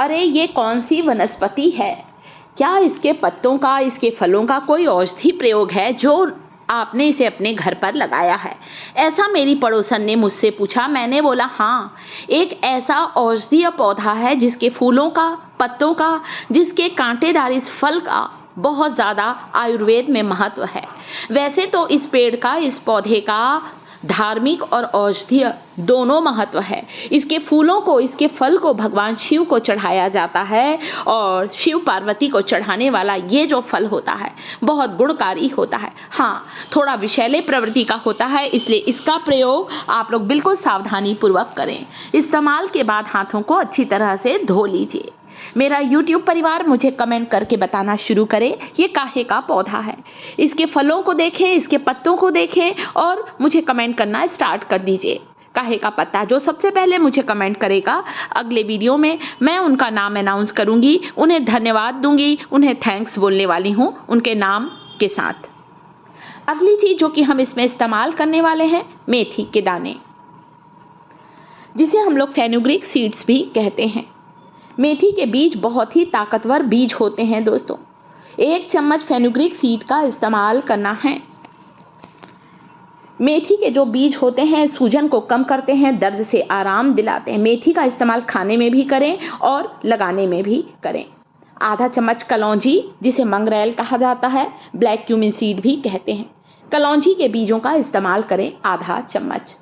अरे ये कौन सी वनस्पति है? क्या इसके पत्तों का, इसके फलों का कोई औषधि प्रयोग है जो आपने इसे अपने घर पर लगाया है? ऐसा मेरी पड़ोसन ने मुझसे पूछा। मैंने बोला हाँ, एक ऐसा औषधीय पौधा है जिसके फूलों का, पत्तों का, जिसके कांटेदार इस फल का बहुत ज़्यादा आयुर्वेद में महत्व है। वैसे तो इस पेड़ का, इस पौधे का धार्मिक और औषधीय दोनों महत्व है। इसके फूलों को, इसके फल को भगवान शिव को चढ़ाया जाता है और शिव पार्वती को चढ़ाने वाला ये जो फल होता है बहुत गुणकारी होता है। हाँ, थोड़ा विषैले प्रवृत्ति का होता है, इसलिए इसका प्रयोग आप लोग बिल्कुल सावधानी पूर्वक करें। इस्तेमाल के बाद हाथों को अच्छी तरह से धो लीजिए। मेरा YouTube परिवार मुझे कमेंट करके बताना शुरू करे ये काहे का पौधा है। इसके फलों को देखें, इसके पत्तों को देखें और मुझे कमेंट करना स्टार्ट कर दीजिए। काहे का पत्ता जो सबसे पहले मुझे कमेंट करेगा, अगले वीडियो में मैं उनका नाम अनाउंस करूंगी, उन्हें धन्यवाद दूंगी, उन्हें थैंक्स बोलने वाली हूं उनके नाम के साथ। अगली चीज जो कि हम इसमें इस्तेमाल करने वाले हैं, मेथी के दाने, जिसे हम लोग फेनुग्रीक सीड्स भी कहते हैं। मेथी के बीज बहुत ही ताकतवर बीज होते हैं दोस्तों। 1 चम्मच फेनुग्रीक सीड का इस्तेमाल करना है। मेथी के जो बीज होते हैं सूजन को कम करते हैं, दर्द से आराम दिलाते हैं। मेथी का इस्तेमाल खाने में भी करें और लगाने में भी करें। आधा चम्मच कलौंजी, जिसे मंगरेल कहा जाता है, ब्लैक क्यूमिन सीड भी कहते हैं, कलौंजी के बीजों का इस्तेमाल करें आधा चम्मच।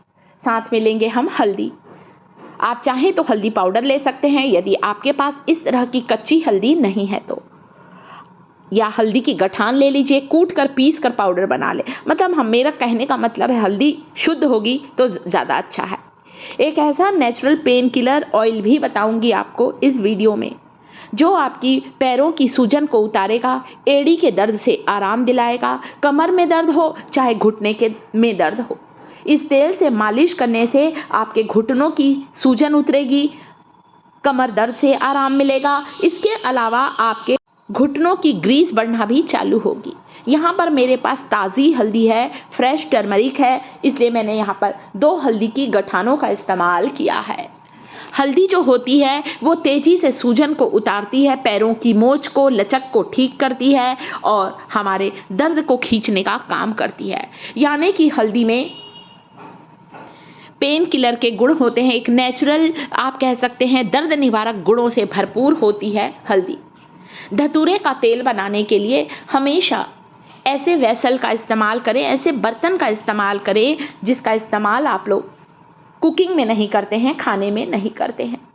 साथ में लेंगे हम हल्दी। आप चाहें तो हल्दी पाउडर ले सकते हैं, यदि आपके पास इस तरह की कच्ची हल्दी नहीं है तो, या हल्दी की गठान ले लीजिए, कूट कर पीस कर पाउडर बना ले। मतलब मेरा कहने का मतलब है हल्दी शुद्ध होगी तो ज़्यादा अच्छा है। एक ऐसा नेचुरल पेन किलर ऑयल भी बताऊंगी आपको इस वीडियो में, जो आपकी पैरों की सूजन को उतारेगा, एड़ी के दर्द से आराम दिलाएगा। कमर में दर्द हो चाहे घुटने के में दर्द हो, इस तेल से मालिश करने से आपके घुटनों की सूजन उतरेगी, कमर दर्द से आराम मिलेगा। इसके अलावा आपके घुटनों की ग्रीस बढ़ना भी चालू होगी। यहाँ पर मेरे पास ताज़ी हल्दी है, फ्रेश टर्मरिक है, इसलिए मैंने यहाँ पर 2 हल्दी की गठानों का इस्तेमाल किया है। हल्दी जो होती है वो तेज़ी से सूजन को उतारती है, पैरों की मोच को, लचक को ठीक करती है और हमारे दर्द को खींचने का काम करती है। यानी कि हल्दी में पेन किलर के गुण होते हैं। एक नेचुरल आप कह सकते हैं दर्द निवारक गुणों से भरपूर होती है हल्दी। धतूरे का तेल बनाने के लिए हमेशा ऐसे वेसल का इस्तेमाल करें, ऐसे बर्तन का इस्तेमाल करें जिसका इस्तेमाल आप लोग कुकिंग में नहीं करते हैं, खाने में नहीं करते हैं।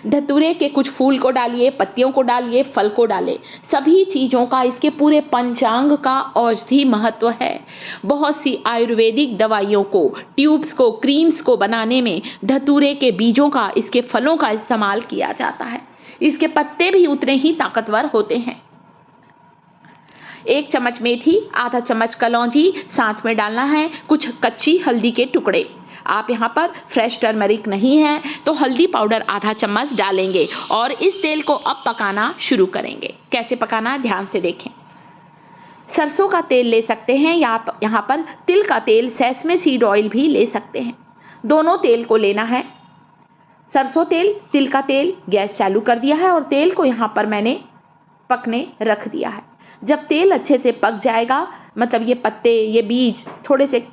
धतूरे के कुछ फूल को डालिए, पत्तियों को डालिए, फल को डालें, सभी चीज़ों का, इसके पूरे पंचांग का औषधि महत्व है। बहुत सी आयुर्वेदिक दवाइयों को, ट्यूब्स को, क्रीम्स को बनाने में धतूरे के बीजों का, इसके फलों का इस्तेमाल किया जाता है। इसके पत्ते भी उतने ही ताकतवर होते हैं। 1 चम्मच मेथी, आधा चम्मच कलौंजी, साथ में डालना है कुछ कच्ची हल्दी के टुकड़े। आप यहाँ पर फ्रेश टर्मरिक नहीं है तो हल्दी पाउडर आधा चम्मच डालेंगे और इस तेल को अब पकाना शुरू करेंगे। कैसे पकाना है ध्यान से देखें। सरसों का तेल ले सकते हैं या आप यहाँ पर तिल का तेल, सेसमे सीड ऑयल भी ले सकते हैं। दोनों तेल को लेना है। सरसों तेल, तिल का तेल, गैस चालू कर दिया है और तेल को यहाँ पर मैंने पकने रख दिया है। जब तेल अच्छे से पक जाएगा, मतलब ये पत्ते, ये बीज थोड़े से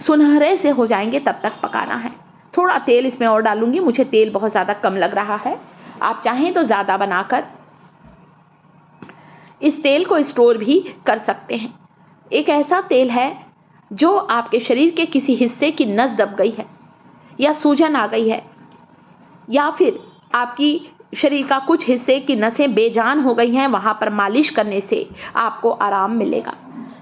सुनहरे से हो जाएंगे, तब तक पकाना है। थोड़ा तेल इसमें और डालूंगी, मुझे तेल बहुत ज़्यादा कम लग रहा है। आप चाहें तो ज़्यादा बनाकर इस तेल को स्टोर भी कर सकते हैं। एक ऐसा तेल है जो आपके शरीर के किसी हिस्से की नस दब गई है या सूजन आ गई है, या फिर आपकी शरीर का कुछ हिस्से की नसें बेजान हो गई हैं, वहाँ पर मालिश करने से आपको आराम मिलेगा।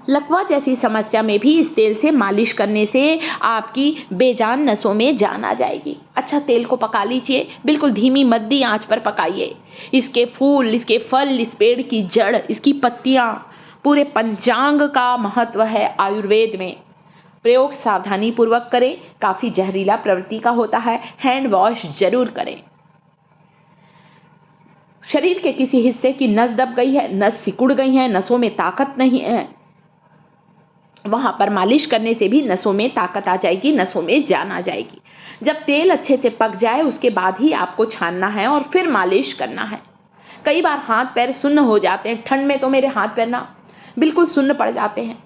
लकवा जैसी समस्या में भी इस तेल से मालिश करने से आपकी बेजान नसों में जान आ जाएगी। अच्छा, तेल को पका लीजिए, बिल्कुल धीमी मद्दी आंच पर पकाइए। इसके फूल, इसके फल, इस पेड़ की जड़, इसकी पत्तियाँ, पूरे पंचांग का महत्व है आयुर्वेद में। प्रयोग सावधानी पूर्वक करें, काफ़ी जहरीला प्रवृत्ति का होता है। हैंड वॉश जरूर करें। शरीर के किसी हिस्से की नस दब गई है, नस सिकुड़ गई है, नसों में ताकत नहीं है, वहाँ पर मालिश करने से भी नसों में ताकत आ जाएगी, नसों में जान आ जाएगी। जब तेल अच्छे से पक जाए उसके बाद ही आपको छानना है और फिर मालिश करना है। कई बार हाथ पैर सुन्न हो जाते हैं, ठंड में तो मेरे हाथ पैर ना बिल्कुल सुन्न पड़ जाते हैं।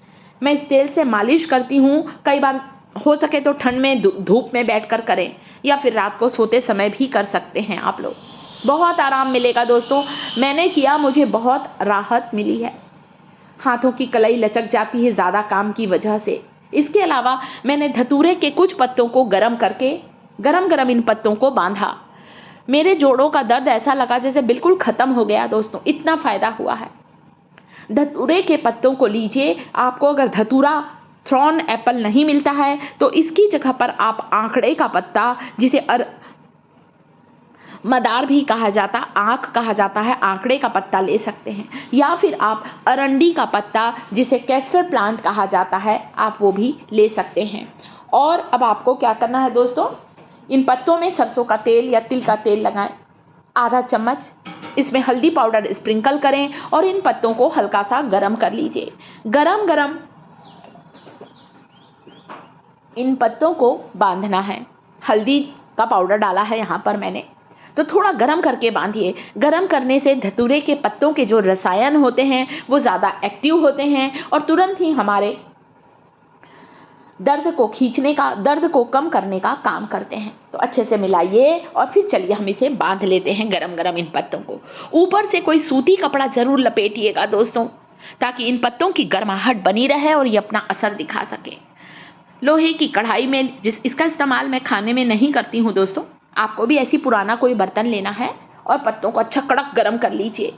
मैं इस तेल से मालिश करती हूँ। कई बार हो सके तो ठंड में धूप में बैठकर करें या फिर रात को सोते समय भी कर सकते हैं आप लोग। बहुत आराम मिलेगा दोस्तों। मैंने किया, मुझे बहुत राहत मिली है। हाथों की कलाई लचक जाती है ज़्यादा काम की वजह से। इसके अलावा मैंने धतूरे के कुछ पत्तों को गर्म करके गरम इन पत्तों को बांधा। मेरे जोड़ों का दर्द ऐसा लगा जैसे बिल्कुल ख़त्म हो गया दोस्तों, इतना फ़ायदा हुआ है। धतूरे के पत्तों को लीजिए। आपको अगर धतूरा थ्रॉन एप्पल नहीं मिलता है तो इसकी जगह पर आप आंकड़े का पत्ता, जिसे मदार भी कहा जाता, आँख कहा जाता है, आंकड़े का पत्ता ले सकते हैं। या फिर आप अरंडी का पत्ता, जिसे कैस्टर प्लांट कहा जाता है, आप वो भी ले सकते हैं। और अब आपको क्या करना है दोस्तों, इन पत्तों में सरसों का तेल या तिल का तेल लगाएं, आधा चम्मच। इसमें हल्दी पाउडर स्प्रिंकल करें और इन पत्तों को हल्का सा गरम कर लीजिए। गरम इन पत्तों को बांधना है। हल्दी का पाउडर डाला है यहाँ पर मैंने, तो थोड़ा गरम करके बांधिए। गरम करने से धतूरे के पत्तों के जो रसायन होते हैं वो ज़्यादा एक्टिव होते हैं और तुरंत ही हमारे दर्द को खींचने का, दर्द को कम करने का काम करते हैं। तो अच्छे से मिलाइए और फिर चलिए हम इसे बांध लेते हैं गरम इन पत्तों को। ऊपर से कोई सूती कपड़ा ज़रूर लपेटिएगा दोस्तों, ताकि इन पत्तों की गर्माहट बनी रहे और ये अपना असर दिखा सके। लोहे की कढ़ाई में इसका इस्तेमाल मैं खाने में नहीं करती हूँ दोस्तों। आपको भी ऐसी पुराना कोई बर्तन लेना है और पत्तों को अच्छा कड़क गरम कर लीजिए।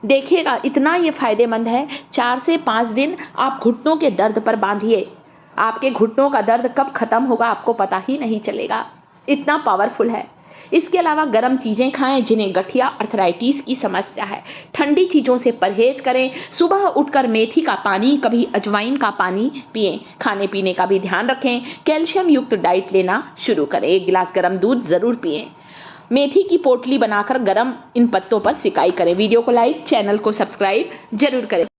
देखिएगा इतना ये फ़ायदेमंद है। 4 से 5 दिन आप घुटनों के दर्द पर बांधिए। आपके घुटनों का दर्द कब ख़त्म होगा आपको पता ही नहीं चलेगा, इतना पावरफुल है। इसके अलावा गर्म चीज़ें खाएं जिन्हें गठिया अर्थराइटिस की समस्या है। ठंडी चीज़ों से परहेज करें। सुबह उठकर मेथी का पानी, कभी अजवाइन का पानी पिएं। खाने पीने का भी ध्यान रखें। कैल्शियम युक्त डाइट लेना शुरू करें। 1 गिलास गर्म दूध ज़रूर पिएं। मेथी की पोटली बनाकर गर्म इन पत्तों पर सिकाई करें। वीडियो को लाइक, चैनल को सब्सक्राइब जरूर करें।